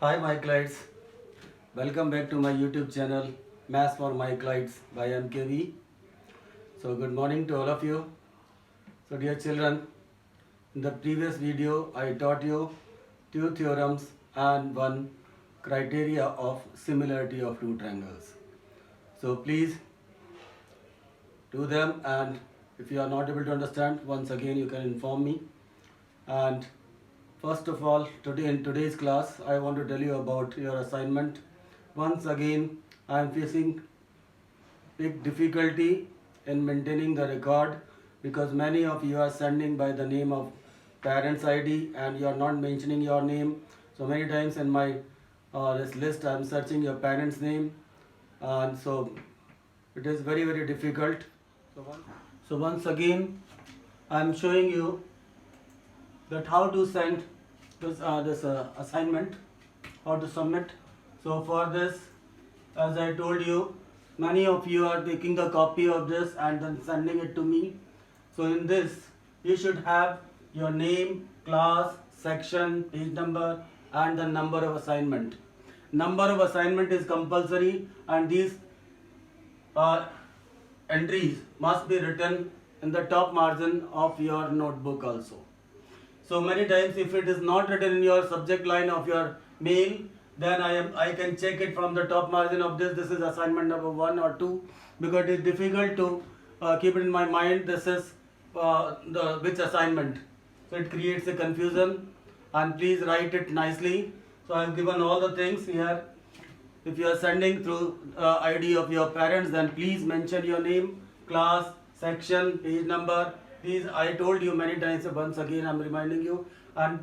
Hi Myclites, welcome back to my YouTube channel Maths for Myclites by MKV. So good morning to all of you. So dear children, in the previous video I taught you two theorems and one criteria of similarity of two triangles. So please do them, and if you are not able to understand, once again you can inform me. And first of all, today in today's class, I want to tell you about your assignment. Once again, I am facing big difficulty in maintaining the record because many of you are sending by the name of parents ID and you are not mentioning your name. So many times in my this list, I am searching your parents' name, and so it is very difficult. So once again, I am showing you that how to send this assignment, how to submit. So for this, as I told you, many of you are taking a copy of this and then sending it to me. So in this, you should have your name, class, section, page number, and the number of assignment. Number of assignment is compulsory, and these entries must be written in the top margin of your notebook also. So many times if it is not written in your subject line of your mail, then I can check it from the top margin of this. This is assignment number 1 or 2, because it is difficult to keep it in my mind. This is the which assignment. So it creates a confusion, and please write it nicely. So I have given all the things here. If you are sending through ID of your parents, then please mention your name, class, section, page number. These I told you many times. Once again I am reminding you, and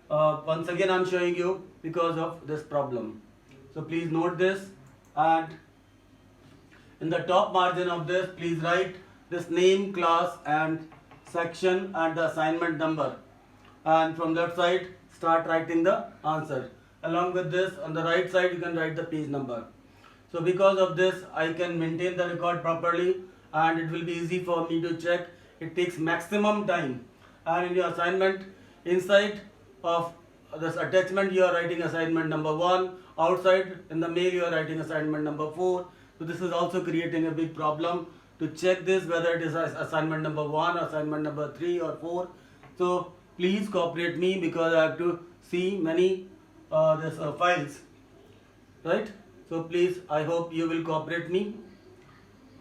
once again I am showing you because of this problem. So please note this, and in the top margin of this, please write this name, class, and section, and the assignment number. And from that side, start writing the answer. Along with this, on the right side, you can write the page number. So because of this, I can maintain the record properly, and it will be easy for me to check. It takes maximum time. And in your assignment, inside of this attachment, you are writing assignment number 1. Outside in the mail, you are writing assignment number 4. So this is also creating a big problem to check this, whether it is assignment number 1, assignment number 3 or 4. So please cooperate me, because I have to see many files, right? So please, I hope you will cooperate me.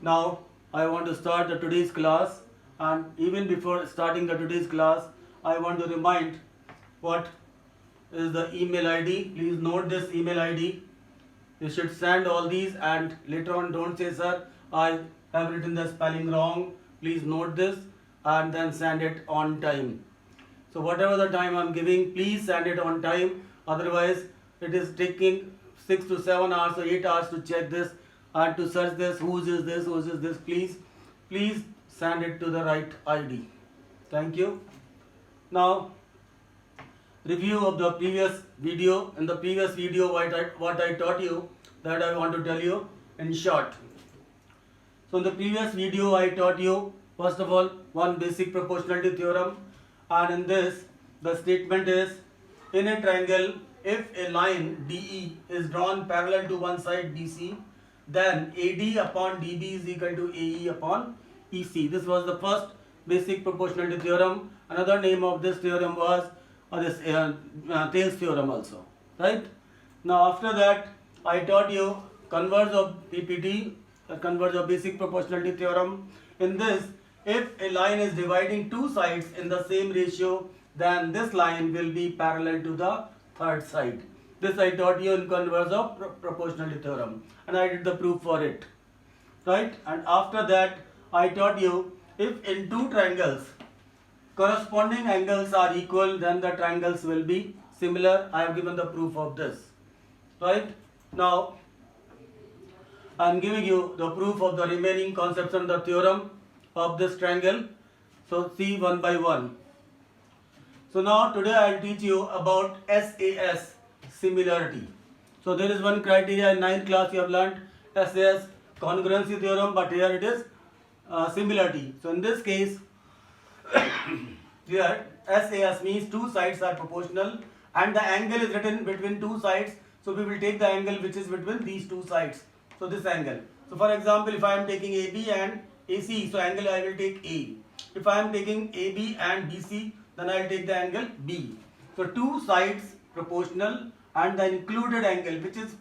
Now I want to start the today's class, and even before starting the today's class, I want to remind what is the email ID. Please note this email ID. You should send all these, and later on don't say, sir, I have written the spelling wrong. Please note this and then send it on time. So whatever the time I'm giving, please send it on time. Otherwise, it is taking 6 to 7 hours or 8 hours to check this and to search this. Whose is this? Whose is this? Please send it to the right ID. Thank you. Now, review of the previous video. In the previous video, what I taught you, that I want to tell you in short. So in the previous video, I taught you, first of all, one basic proportionality theorem. And in this, the statement is, in a triangle, if a line DE is drawn parallel to one side BC, then AD upon DB is equal to AE upon EC. This was the first basic proportionality theorem. Another name of this theorem was Thales theorem also, right? Now after that, I taught you converse of PPT, converse of basic proportionality theorem. In this, if a line is dividing two sides in the same ratio, then this line will be parallel to the third side. This I taught you in converse of proportionality theorem, and I did the proof for it, right? And after that, I taught you, if in two triangles corresponding angles are equal, then the triangles will be similar. I have given the proof of this, right? Now I am giving you the proof of the remaining concepts and the theorem of this triangle. So see one by one. So now today I will teach you about SAS, similarity. So there is one criteria in 9th class you have learned, SAS, congruency theorem, but here it is similarity. So in this case, here SAS means two sides are proportional and the angle is written between two sides. So we will take the angle which is between these two sides. So this angle. So for example, if I am taking AB and AC, so angle I will take A. If I am taking AB and BC, then I will take the angle B. So two sides proportional and the included angle which is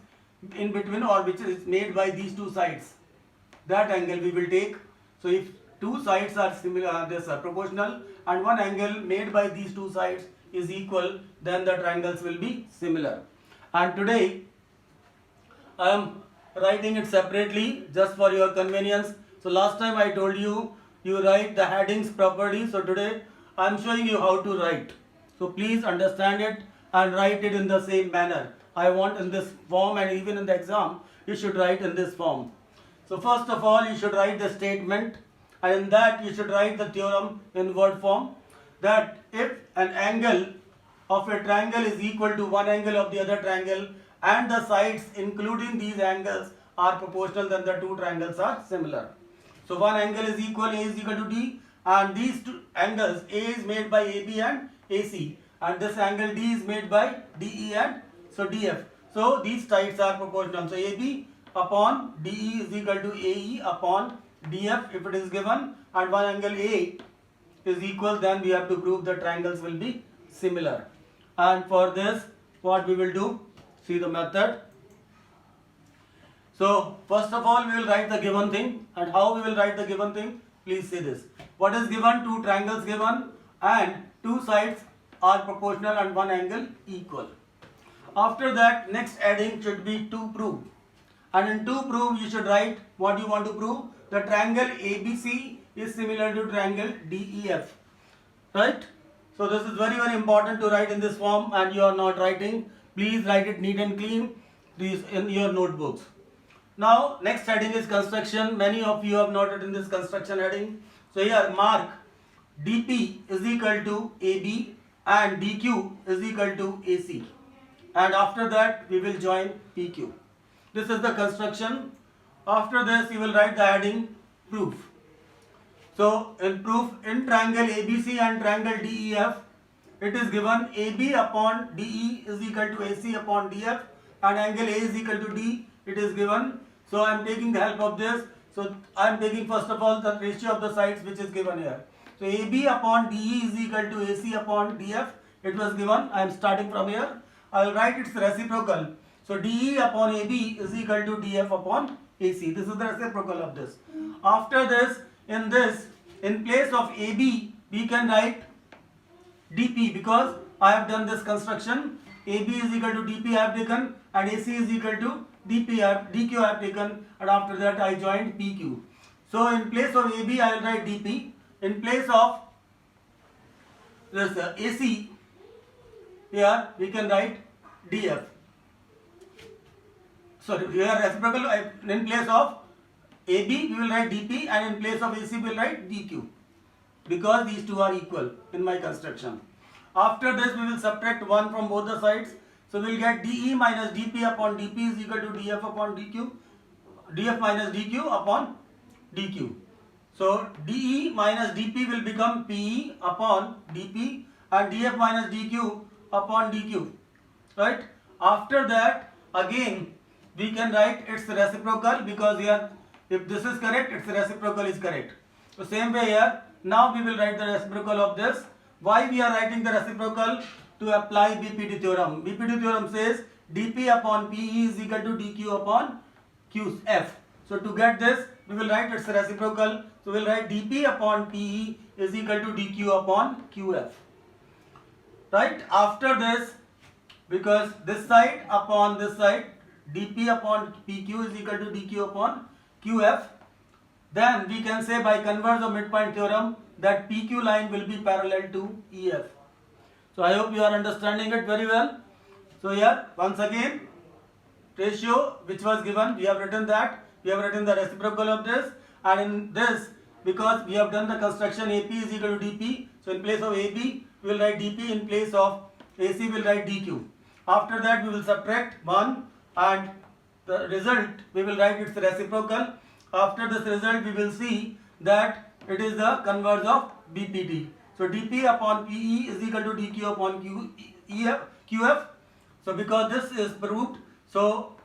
in between or which is made by these two sides, that angle we will take. So if two sides are similar, this are proportional, and one angle made by these two sides is equal, then the triangles will be similar. And today I am writing it separately just for your convenience. So last time I told you write the headings properly. So today I am showing you how to write. So please understand it and write it in the same manner. I want in this form, and even in the exam you should write in this form. So first of all you should write the statement, and in that you should write the theorem in word form, that if an angle of a triangle is equal to one angle of the other triangle and the sides including these angles are proportional, then the two triangles are similar. So one angle is equal, A is equal to D, and these two angles, A is made by AB and AC, and this angle D is made by DE and so DF. So these sides are proportional. So AB upon DE is equal to AE upon DF if it is given, and one angle A is equal, then we have to prove the triangles will be similar. And for this, what we will do, see the method. So first of all we will write the given thing, and how we will write the given thing, please see this. What is given? Two triangles given and two sides are proportional and one angle equal. After that, next adding should be to prove, and in to prove you should write what you want to prove. The triangle ABC is similar to triangle DEF, right? So this is very important to write in this form, and you are not writing, please write it neat and clean these in your notebooks. Now next heading is construction. Many of you have noted in this construction heading. So here mark DP is equal to AB and DQ is equal to AC, and after that we will join PQ. This is the construction. After this you will write the heading proof. So in proof, in triangle ABC and triangle DEF, it is given AB upon DE is equal to AC upon DF, and angle A is equal to D, it is given. So I am taking the help of this. So I am taking first of all the ratio of the sides which is given here. So AB upon DE is equal to AC upon DF, it was given. I am starting from here. I will write its reciprocal. So DE upon AB is equal to DF upon AC. This is the reciprocal of this. After this, in place of AB, we can write DP, because I have done this construction. AB is equal to DP I have taken, and AC is equal to DQ I have taken, and after that I joined PQ. So in place of AB I will write DP. In place of this AC, here we can write DF. Sorry, here reciprocal, in place of AB we will write DP, and in place of AC we will write DQ, because these two are equal in my construction. After this we will subtract 1 from both the sides. So we will get DE minus DP upon DP is equal to DF upon DQ, DF minus DQ upon DQ. So DE minus DP will become PE upon DP, and DF minus DQ upon DQ, right? After that again we can write its reciprocal, because here if this is correct, its reciprocal is correct. So same way here, now we will write the reciprocal of this. Why we are writing the reciprocal? To apply BPD theorem. BPD theorem says dP upon PE is equal to dQ upon QF. So to get this, we will write its reciprocal. So we will write dP upon PE is equal to dQ upon QF. Right? After this, because this side upon this side, dP upon PQ is equal to dQ upon QF, then we can say by converse of midpoint theorem that PQ line will be parallel to EF. So I hope you are understanding it very well. So here once again, ratio which was given, we have written that, we have written the reciprocal of this, and in this, because we have done the construction AP is equal to DP, so in place of AB we will write DP, in place of AC we will write DQ. After that we will subtract 1, and the result we will write its reciprocal. After this result we will see that it is the converse of BPD. So dP upon PE is equal to dQ upon QF. So because this is proved, so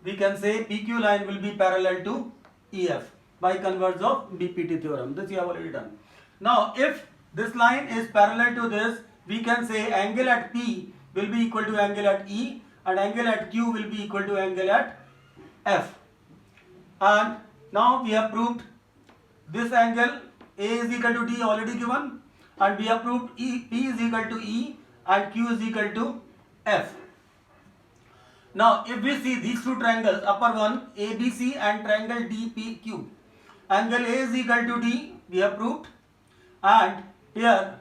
we can say PQ line will be parallel to EF by converse of BPT theorem. This you have already done. Now if this line is parallel to this, we can say angle at P will be equal to angle at E and angle at Q will be equal to angle at F. And now we have proved this angle A is equal to D already given, and we have proved P is equal to E and Q is equal to F. Now if we see these two triangles, upper one ABC and triangle DPQ, angle A is equal to D, we have proved, and here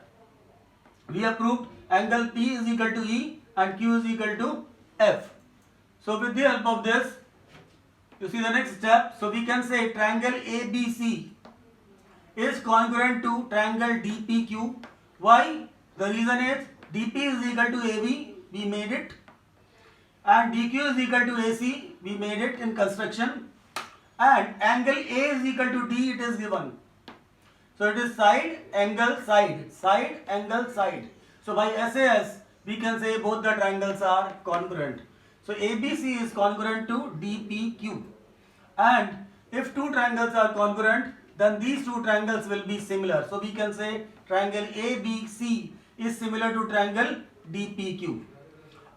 we have proved angle P is equal to E and Q is equal to F. So with the help of this, you see the next step. So we can say triangle ABC is congruent to triangle DPQ. Why? The reason is DP is equal to AB, we made it, and DQ is equal to AC, we made it in construction, and angle A is equal to D, it is given. So it is side, angle, side, side, angle, side. So by SAS, we can say both the triangles are congruent. So ABC is congruent to DPQ. And if two triangles are congruent, then these two triangles will be similar. So we can say triangle ABC is similar to triangle DPQ.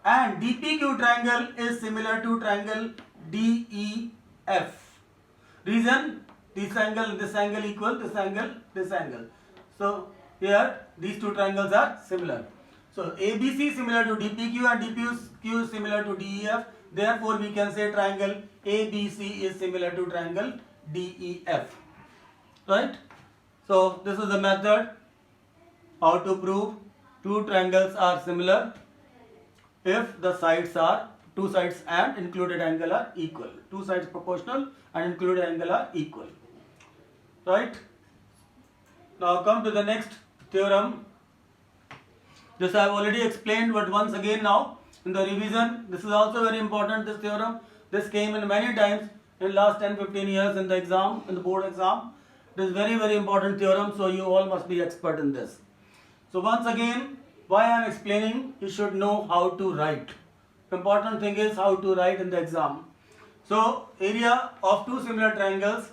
And DPQ triangle is similar to triangle DEF. Reason? This angle equal this angle. So here these two triangles are similar. So ABC is similar to DPQ and DPQ is similar to DEF. Therefore we can say triangle ABC is similar to triangle DEF. Right? So this is the method how to prove two triangles are similar if the sides are two sides and included angle are equal. Two sides proportional and included angle are equal. Right? Now come to the next theorem. This I have already explained, but once again now in the revision, this is also very important, this theorem. This came in many times in last 10-15 years in the exam, in the board exam. It is very, very important theorem, so you all must be expert in this. So once again, why I am explaining, you should know how to write. Important thing is how to write in the exam. So area of two similar triangles,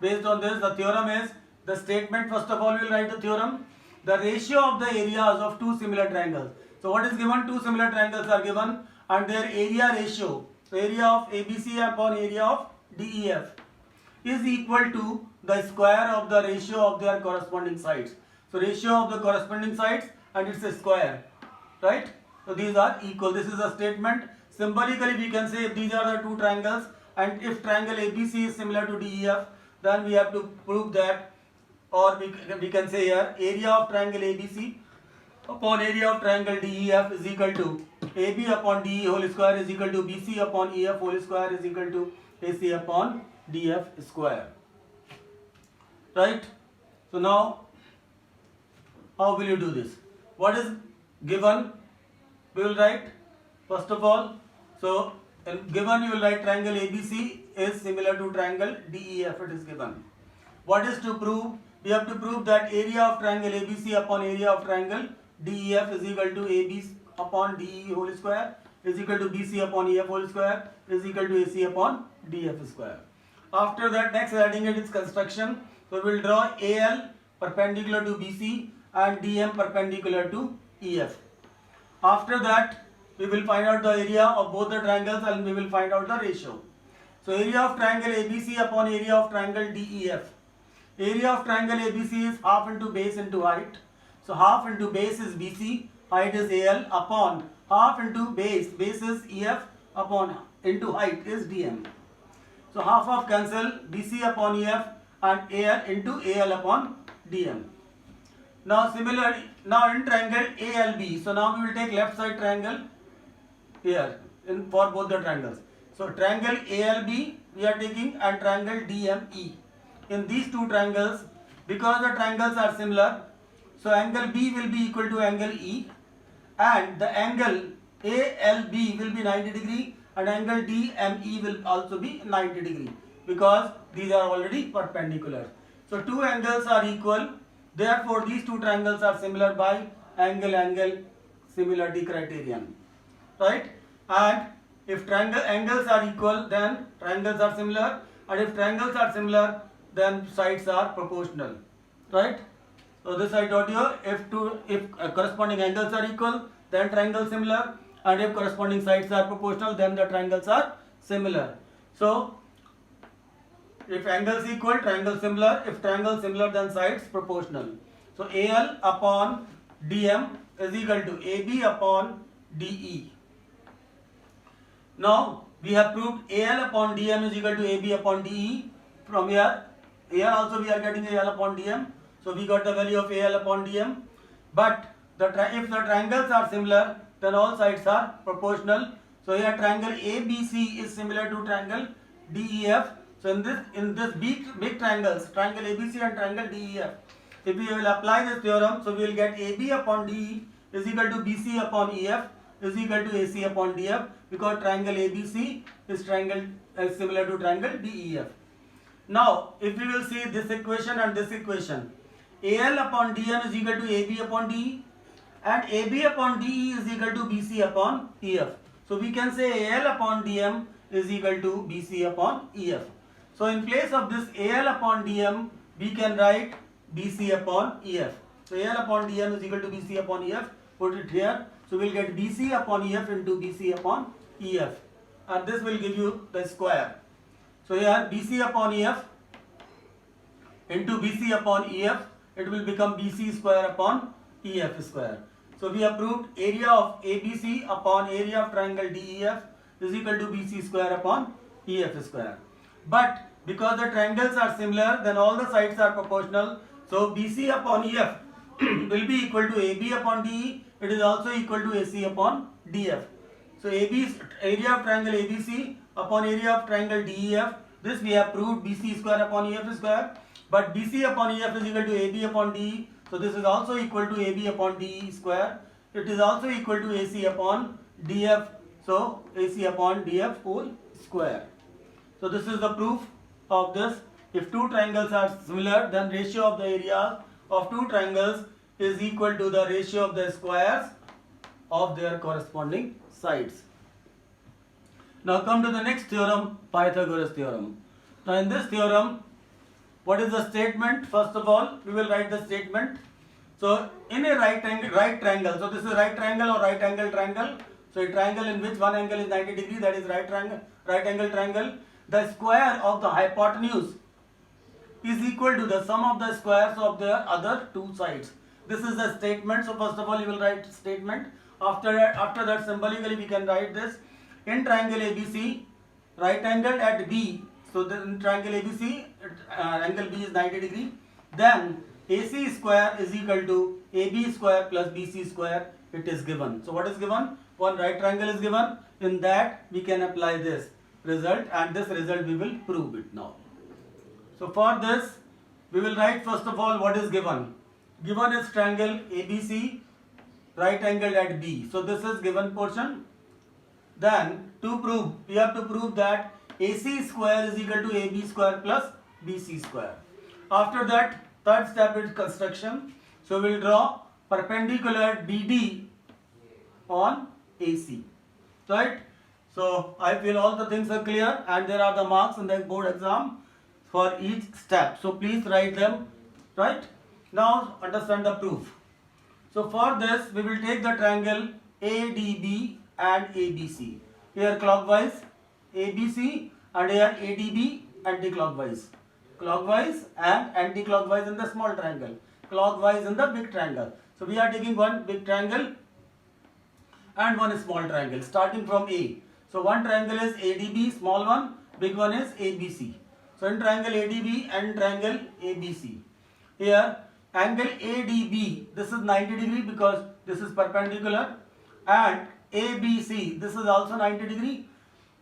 based on this, the theorem is, the statement, first of all we will write the theorem, the ratio of the areas of two similar triangles. So what is given? Two similar triangles are given and their area ratio, so area of ABC upon area of DEF is equal to the square of the ratio of their corresponding sides. So ratio of the corresponding sides and it's a square, right? So these are equal. This is a statement. Symbolically we can say if these are the two triangles and if triangle ABC is similar to DEF, then we have to prove that, or we can say here area of triangle ABC upon area of triangle DEF is equal to AB upon DE whole square is equal to BC upon EF whole square is equal to AC upon DF square. Right? So now how will you do this? What is given? We will write first of all. So given you will write triangle ABC is similar to triangle DEF, it is given. What is to prove? We have to prove that area of triangle ABC upon area of triangle DEF is equal to AB upon DE whole square is equal to BC upon EF whole square is equal to AC upon DF square. After that, next adding it is construction. So we will draw AL perpendicular to BC and DM perpendicular to EF. After that, we will find out the area of both the triangles and we will find out the ratio. So area of triangle ABC upon area of triangle DEF. Area of triangle ABC is half into base into height. So half into base is BC, height is AL upon half into base is EF upon into height is DM. So half of cancel BC upon EF and AL into AL upon DM. Now similarly, now in triangle ALB, so now we will take left side triangle here for both the triangles. So triangle ALB we are taking and triangle DME. In these two triangles, because the triangles are similar, so angle B will be equal to angle E and the angle ALB will be 90 degree and angle DME will also be 90 degree because these are already perpendicular. So two angles are equal, therefore these two triangles are similar by angle-angle similarity criterion. right? And if triangle angles are equal, then triangles are similar, and if triangles are similar, then sides are proportional, right? So this I told you, if corresponding angles are equal, then triangles similar, and if corresponding sides are proportional, then the triangles are similar. So if angles equal, triangle similar. If triangle similar, then sides proportional. So AL upon DM is equal to AB upon DE. Now we have proved AL upon DM is equal to AB upon DE. From here also we are getting AL upon DM. So we got the value of AL upon DM. But if the triangles are similar, then all sides are proportional. So here triangle ABC is similar to triangle DEF. So in this big triangles, triangle ABC and triangle DEF, if we will apply this theorem, so we will get AB upon DE is equal to BC upon EF is equal to AC upon DF, because triangle ABC is similar to triangle DEF. Now if we will see this equation and this equation, AL upon DM is equal to AB upon DE, and AB upon DE is equal to BC upon EF. So we can say AL upon DM is equal to BC upon EF. So in place of this AL upon DM, we can write BC upon EF. So AL upon DM is equal to BC upon EF. Put it here. So we'll get BC upon EF into BC upon EF. And this will give you the square. So here BC upon EF into BC upon EF, it will become BC square upon EF square. So we have proved area of ABC upon area of triangle DEF is equal to BC square upon EF square. But because the triangles are similar, then all the sides are proportional. So BC upon EF will be equal to AB upon DE. It is also equal to AC upon DF. So AB's area of triangle ABC upon area of triangle DEF. This we have proved BC square upon EF square. But BC upon EF is equal to AB upon DE. So this is also equal to AB upon DE square. It is also equal to AC upon DF. So AC upon DF whole square. So this is the proof of this. If two triangles are similar, then ratio of the areas of two triangles is equal to the ratio of the squares of their corresponding sides. Now come to the next theorem, Pythagoras theorem. Now in this theorem, what is the statement? First of all, we will write the statement. So in a right triangle, so this is right triangle or right angle triangle. So a triangle in which one angle is 90 degrees, that is right angle triangle. The square of the hypotenuse is equal to the sum of the squares of the other two sides. This is the statement. So first of all, you will write statement. After that symbolically we can write this. In triangle ABC, right angle at B. So in triangle ABC, angle B is 90 degree. Then AC square is equal to AB square plus BC square. It is given. So what is given? One right triangle is given. In that we can apply this result, and this result we will prove it now. So for this we will write first of all what is given. Given is triangle ABC, right angle at B. So this is given portion. Then to prove, we have to prove that AC square is equal to AB square plus BC square. After that, third step is construction. So we will draw perpendicular BD on AC. Right? So I feel all the things are clear, and there are the marks in the board exam for each step. So please write them. Right? Now understand the proof. So for this we will take the triangle ADB and ABC. Here clockwise ABC, and here ADB anti-clockwise. Clockwise and anti-clockwise in the small triangle. Clockwise in the big triangle. So we are taking one big triangle and one small triangle starting from A. So one triangle is ADB, small one, big one is ABC. So in triangle ADB and triangle ABC. Here angle ADB, this is 90 degree because this is perpendicular, and ABC, this is also 90 degree,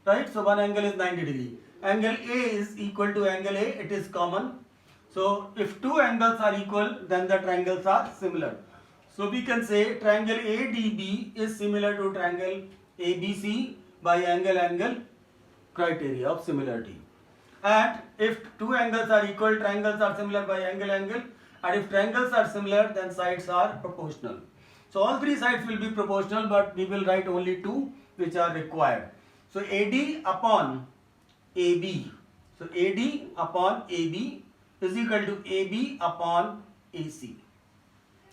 right? So one angle is 90 degree. Angle A is equal to angle A, it is common. So if two angles are equal, then the triangles are similar. So we can say triangle ADB is similar to triangle ABC by angle criteria of similarity. And if two angles are equal, triangles are similar by angle, and if triangles are similar, then sides are proportional. So all three sides will be proportional, but we will write only two. which are required. So AD upon AB. So AD upon AB is equal to AB upon AC.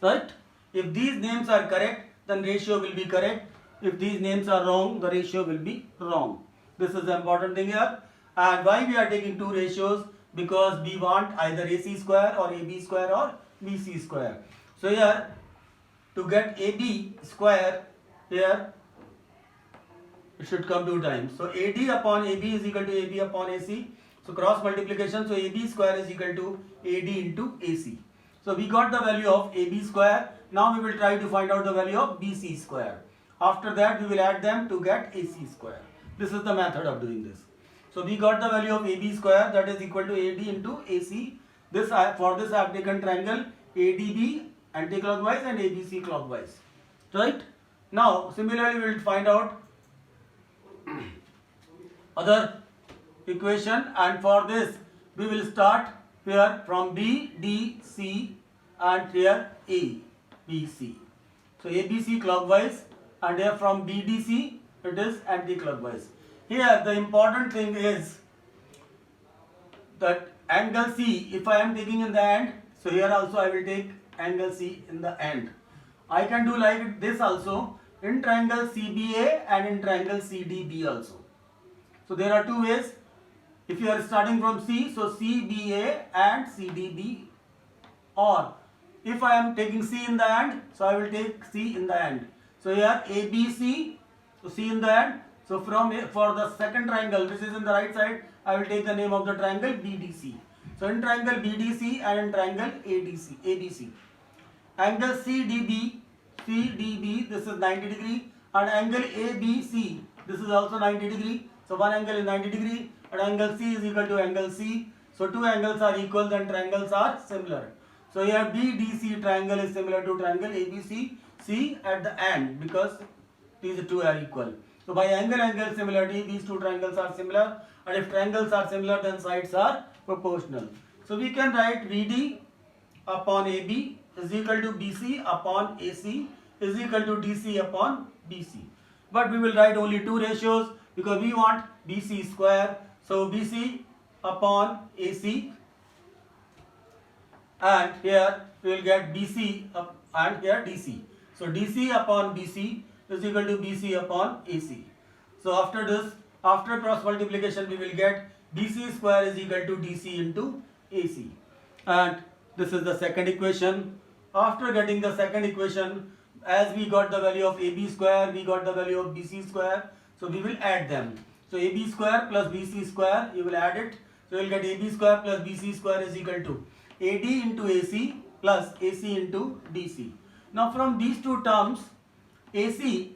Right? If these names are correct, then ratio will be correct. If these names are wrong, the ratio will be wrong. This is the important thing here. And why we are taking two ratios? Because we want either AC square or AB square or BC square. So here, to get AB square, here it should come two times. So AD upon AB is equal to AB upon AC. So cross multiplication, so AB square is equal to AD into AC. So we got the value of AB square. Now we will try to find out the value of BC square. After that we will add them to get AC square. This is the method of doing this. So we got the value of AB square, that is equal to AD into AC. For this I have taken triangle ADB anti-clockwise and ABC clockwise. Right? Now similarly we will find out other equation, and for this we will start here from B, D, C and here A, B, C. So ABC clockwise, and here from BDC it is anti-clockwise. Here the important thing is that angle C, if I am taking in the end, so here also I will take angle C in the end. I can do like this also in triangle CBA and in triangle CDB also. So there are two ways. If you are starting from C, so CBA and CDB, or if I am taking C in the end, so I will take C in the end. So here ABC, so C in the end. So for the second triangle which is in the right side, I will take the name of the triangle BDC. So in triangle BDC and in triangle ABC. Angle CDB, this is 90 degree, and angle ABC, this is also 90 degree. So one angle is 90 degree and angle C is equal to angle C. So two angles are equal, then triangles are similar. So here BDC triangle is similar to triangle ABC, C at the end, because these two are equal. So by angle similarity, these two triangles are similar, and if triangles are similar, then sides are proportional. So we can write VD upon AB is equal to BC upon AC is equal to DC upon BC. But we will write only two ratios because we want BC square. So BC upon AC, and here we will get BC and here DC. So DC upon BC is equal to BC upon AC. So after this, after cross multiplication, we will get BC square is equal to DC into AC. And this is the second equation. After getting the second equation, as we got the value of AB square, we got the value of BC square. So we will add them. So AB square plus BC square, you will add it. So you will get AB square plus BC square is equal to AD into AC plus AC into DC. Now from these two terms, AC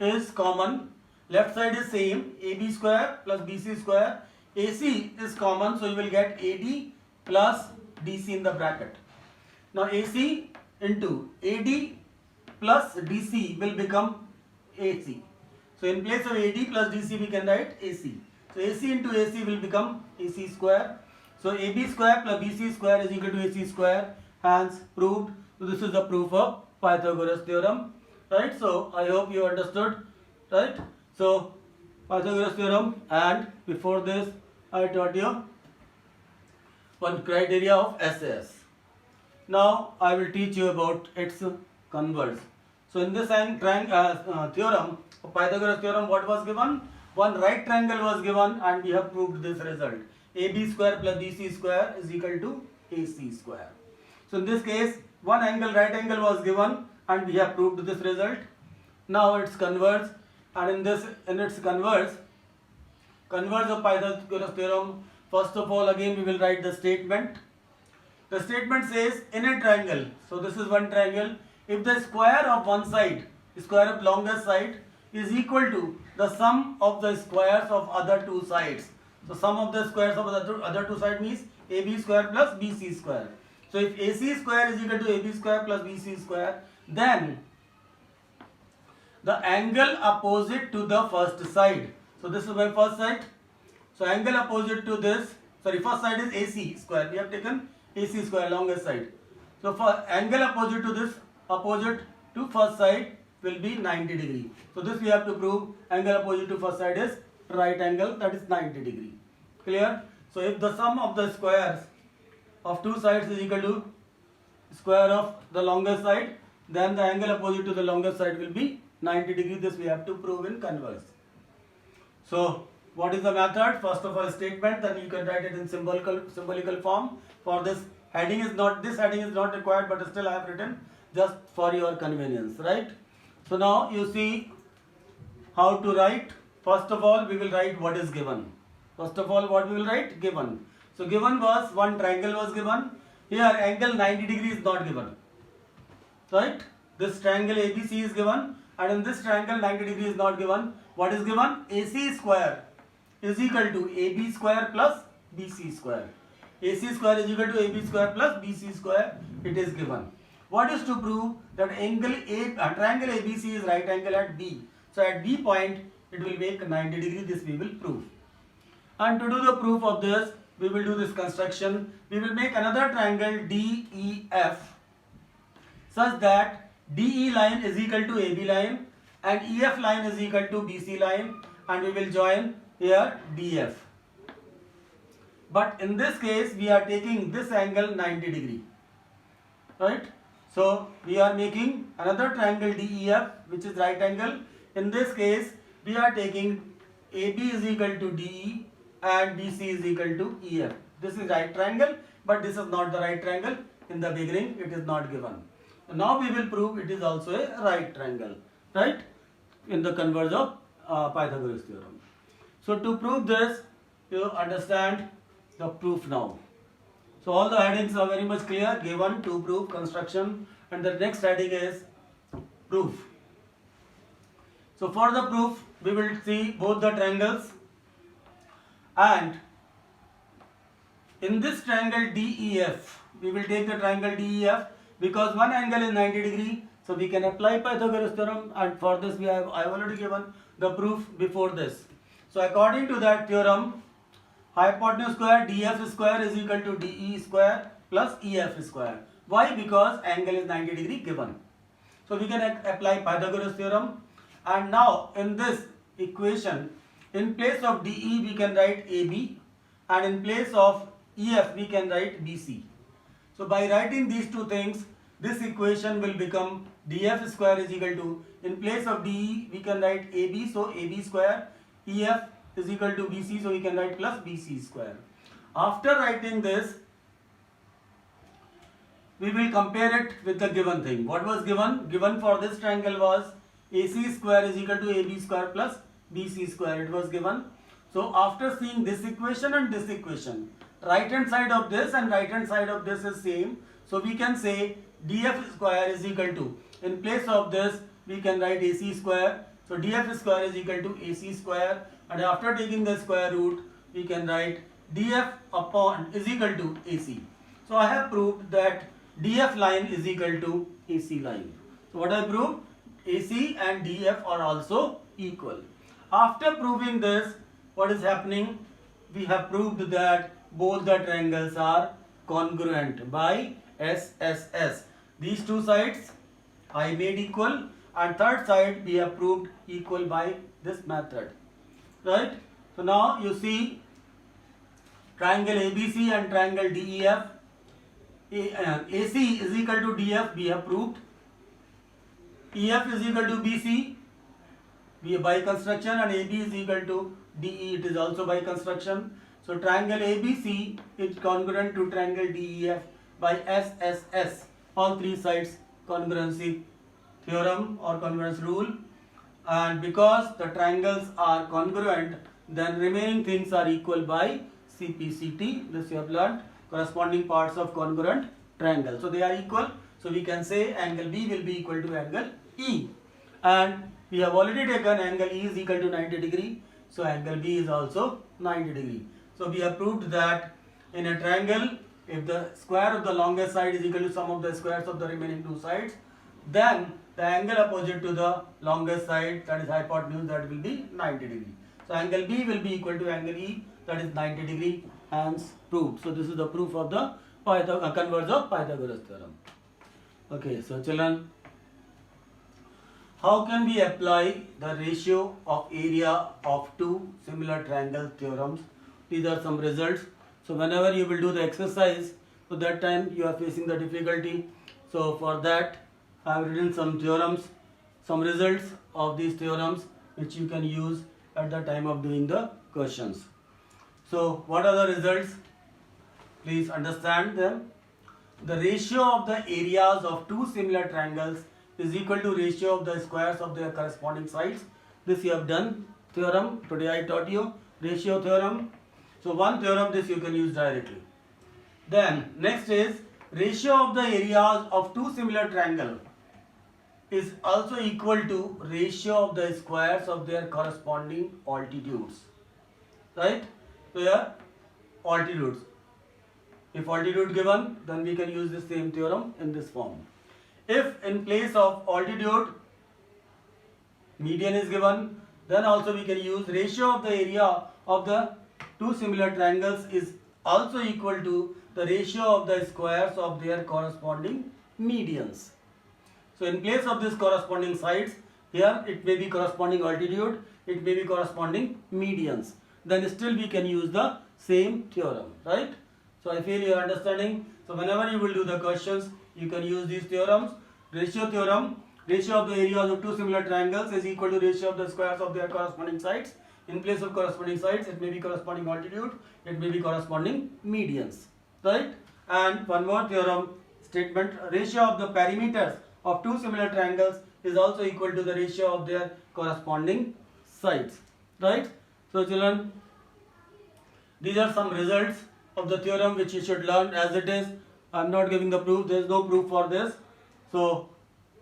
is common, left side is same, AB square plus BC square. AC is common, so you will get AD plus DC in the bracket. Now AC into AD plus DC will become AC. So in place of AD plus DC we can write AC. So AC into AC will become AC square. So AB square plus BC square is equal to AC square. Hence proved. So this is the proof of Pythagoras theorem. Right? So I hope you understood. Right? So Pythagoras theorem, and before this I taught you one criteria of SAS. Now I will teach you about its converse. So in this theorem, Pythagoras theorem, what was given? One right triangle was given, and we have proved this result. AB square plus BC square is equal to AC square. So in this case, one angle, right angle was given, and we have proved this result. Now it's converse, and in its converse of Pythagoras theorem, first of all again we will write the statement. The statement says in a triangle, so this is one triangle, if the square of one side, square of longest side, is equal to the sum of the squares of other two sides. So sum of the squares of the other two sides means AB square plus BC square. So if AC square is equal to AB square plus BC square, then the angle opposite to the first side. So this is my first side. So angle opposite to this, sorry, first side is AC square. We have taken AC square, longest side. So for angle opposite to this, opposite to first side, will be 90 degree. So this we have to prove. Angle opposite to first side is right angle, that is 90 degree. Clear? So if the sum of the squares of two sides is equal to square of the longest side, then the angle opposite to the longest side will be 90 degree. This we have to prove in converse. So what is the method? First of all, statement, then you can write it in symbolical form. For this heading is not required, but still I have written just for your convenience, right? So now you see how to write. First of all, we will write what is given. First of all, what we will write? Given. So given was one triangle was given. Here angle 90 degree is not given, right? This triangle ABC is given, and in this triangle 90 degree is not given. What is given? AC square is equal to AB square plus BC square. AC square is equal to AB square plus BC square. It is given. What is to prove? That triangle ABC is right angle at B. So at B point it will make 90 degree. This we will prove. And to do the proof of this, we will do this construction. We will make another triangle DEF such that DE line is equal to AB line and EF line is equal to BC line, and we will join here DF. But in this case we are taking this angle 90 degree, right? So we are making another triangle DEF which is right angle. In this case we are taking AB is equal to DE and BC is equal to EF. This is right triangle, but this is not the right triangle. In the beginning it is not given. Now we will prove it is also a right triangle, right? In the converse of Pythagoras theorem. So to prove this, you understand the proof now. So all the headings are very much clear. Given, to prove, construction, and the next heading is proof. So for the proof, we will see both the triangles, and in this triangle DEF, we will take the triangle DEF because one angle is 90 degree. So we can apply Pythagoras theorem, and for this I have already given the proof before this. So according to that theorem, hypotenuse square DF square is equal to DE square plus EF square. Why? Because angle is 90 degree given. So we can apply Pythagoras theorem, and now in this equation, in place of DE we can write AB, and in place of EF we can write BC. So by writing these two things, this equation will become DF square is equal to, in place of DE we can write AB, so AB square, EF is equal to BC, so we can write plus BC square. After writing this, we will compare it with the given thing. What was given? Given for this triangle was AC square is equal to AB square plus BC square. It was given. So after seeing this equation and this equation, right hand side of this and right hand side of this is same. So we can say DF square is equal to, in place of this we can write AC square. So DF square is equal to AC square, and after taking the square root we can write DF upon is equal to AC. So I have proved that DF line is equal to AC line. So what I proved? AC and DF are also equal. After proving this, what is happening? We have proved that both the triangles are congruent by SSS. These two sides I made equal, and third side we have proved equal by this method, right? So now you see triangle ABC and triangle DEF. AC is equal to DF, we have proved. EF is equal to BC, we by construction, and AB is equal to DE, it is also by construction. So triangle ABC is congruent to triangle DEF by SSS. All three sides congruency theorem or congruence rule. And because the triangles are congruent, then remaining things are equal by CPCT. This you have learned, corresponding parts of congruent triangle. So they are equal. So we can say angle B will be equal to angle E. And we have already taken angle E is equal to 90 degree. So angle B is also 90 degree. So we have proved that in a triangle, if the square of the longest side is equal to sum of the squares of the remaining two sides, then the angle opposite to the longest side, that is hypotenuse, that will be 90 degree. So angle B will be equal to angle E, that is 90 degree, hence proved. So this is the proof of the converse of Pythagoras theorem. Okay, so children, How can we apply the ratio of area of two similar triangle theorems? These are some results. So whenever you will do the exercise, so that time you are facing the difficulty. So for that I have written some theorems, some results of these theorems which you can use at the time of doing the questions. So what are the results? Please understand them. The ratio of the areas of two similar triangles is equal to ratio of the squares of their corresponding sides. This you have done theorem. Today I taught you ratio theorem. So one theorem, this you can use directly. Then next is ratio of the areas of two similar triangles is also equal to ratio of the squares of their corresponding altitudes. Right? So here altitudes. If altitude given, then we can use the same theorem in this form. If in place of altitude median is given, then also we can use ratio of the area of the two similar triangles is also equal to the ratio of the squares of their corresponding medians. So in place of this corresponding sides, here it may be corresponding altitude, it may be corresponding medians. Then still we can use the same theorem, right? So I feel you are understanding. So whenever you will do the questions, you can use these theorems. Ratio theorem, ratio of the areas of two similar triangles is equal to ratio of the squares of their corresponding sides. In place of corresponding sides, it may be corresponding altitude, it may be corresponding medians, right? And one more theorem statement, ratio of the perimeters of two similar triangles is also equal to the ratio of their corresponding sides, right? So children, these are some results of the theorem which you should learn as it is. I am not giving the proof, there is no proof for this. So,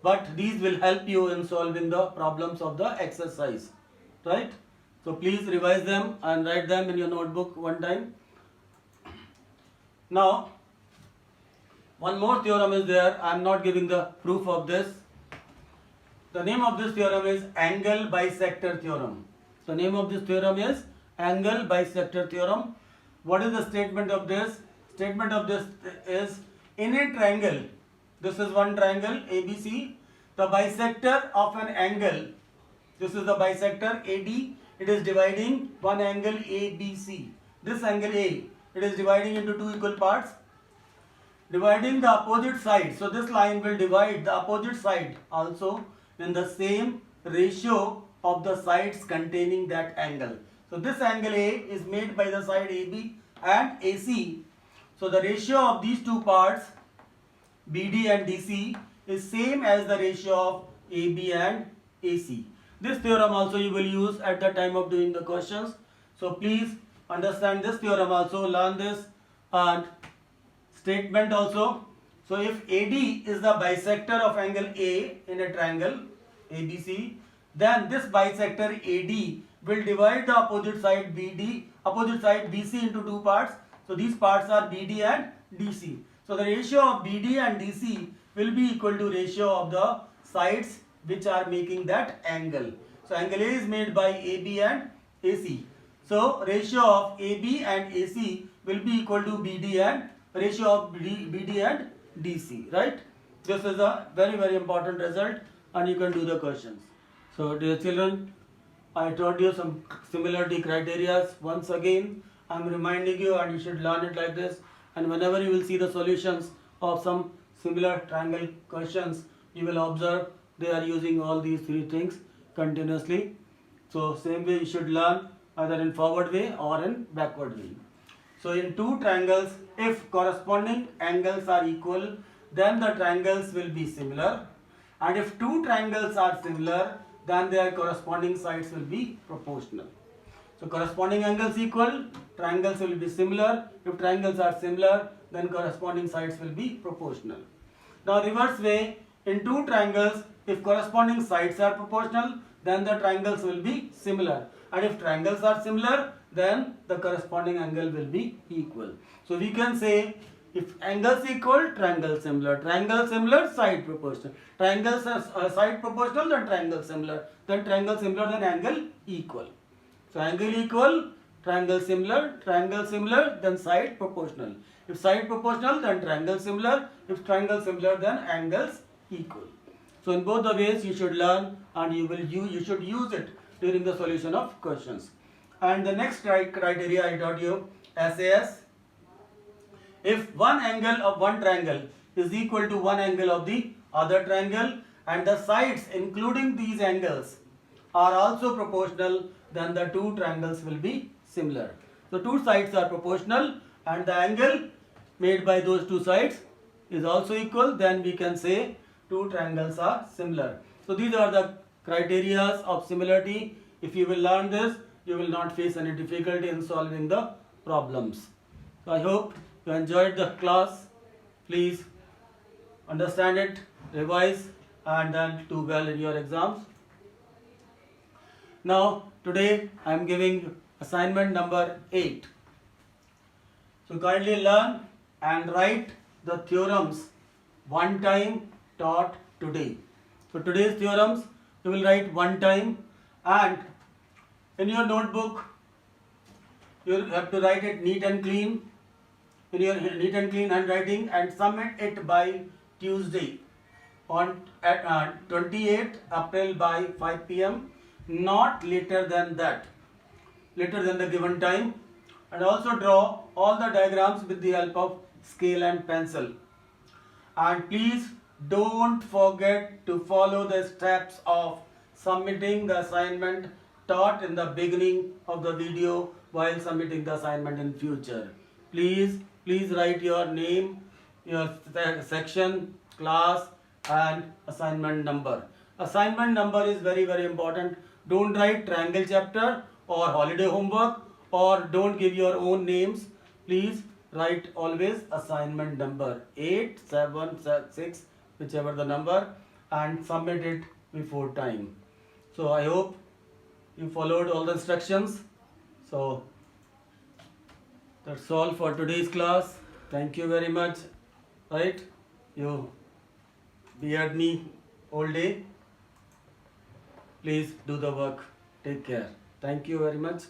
but these will help you in solving the problems of the exercise, right? So please revise them and write them in your notebook one time. Now, one more theorem is there. I am not giving the proof of this. The name of this theorem is angle bisector theorem. The name of this theorem is angle bisector theorem. What is the statement of this? Statement of this is, in a triangle, this is one triangle ABC, the bisector of an angle, this is the bisector AD, it is dividing one angle ABC. This angle A, it is dividing into two equal parts, dividing the opposite side. So this line will divide the opposite side also in the same ratio of the sides containing that angle. So this angle A is made by the side AB and AC. So the ratio of these two parts BD and DC is same as the ratio of AB and AC. This theorem also you will use at the time of doing the questions. So please understand this theorem also, learn this, and statement also. So if AD is the bisector of angle A in a triangle ABC, then this bisector AD will divide the opposite side BC into two parts. So these parts are BD and DC. So the ratio of BD and DC will be equal to ratio of the sides which are making that angle. So angle A is made by AB and AC. So ratio of AB and AC will be equal to BD and ratio of BD and DC, right? This is a very, very important result and you can do the questions. So dear children, I taught you some similarity criteria. Once again, I am reminding you and you should learn it like this. And whenever you will see the solutions of some similar triangle questions, you will observe they are using all these three things continuously. So same way you should learn either in forward way or in backward way. So in two triangles, if corresponding angles are equal, then the triangles will be similar. And if two triangles are similar, then their corresponding sides will be proportional. So corresponding angles equal, triangles will be similar. If triangles are similar, then corresponding sides will be proportional. Now reverse way, in two triangles, if corresponding sides are proportional, then the triangles will be similar. And if triangles are similar, then the corresponding angle will be equal. So we can say, if angles equal, triangle similar, side proportional. Triangles are side proportional, then triangle similar, then angle equal. So angle equal, triangle similar, then side proportional. If side proportional, then triangle similar. If triangle similar, then angles equal. So in both the ways you should learn, and you should use it during the solution of questions. And the next criteria I taught you, SAS. If one angle of one triangle is equal to one angle of the other triangle, and the sides including these angles are also proportional, then the two triangles will be similar. So two sides are proportional and the angle made by those two sides is also equal, then we can say two triangles are similar. So these are the criteria of similarity. If you will learn this, you will not face any difficulty in solving the problems. So I hope you enjoyed the class. Please understand it, revise, and then do well in your exams. Now today I am giving assignment number 8. So kindly learn and write the theorems one time taught today. So today's theorems you will write one time, and in your notebook you have to write it neat and clean, in your neat and clean handwriting, and submit it by Tuesday at 28th April by 5 p.m. not later than that, later than the given time. And also draw all the diagrams with the help of scale and pencil. And please don't forget to follow the steps of submitting the assignment taught in the beginning of the video while submitting the assignment in future. Please write your name, your section, class, and assignment number. Assignment number is very, very important. Don't write triangle chapter or holiday homework, or don't give your own names. Please write always assignment number 8, 7, 6, whichever the number, and submit it before time. So I hope you followed all the instructions. So that's all for today's class. Thank you very much. Right? You beard me all day. Please do the work. Take care. Thank you very much.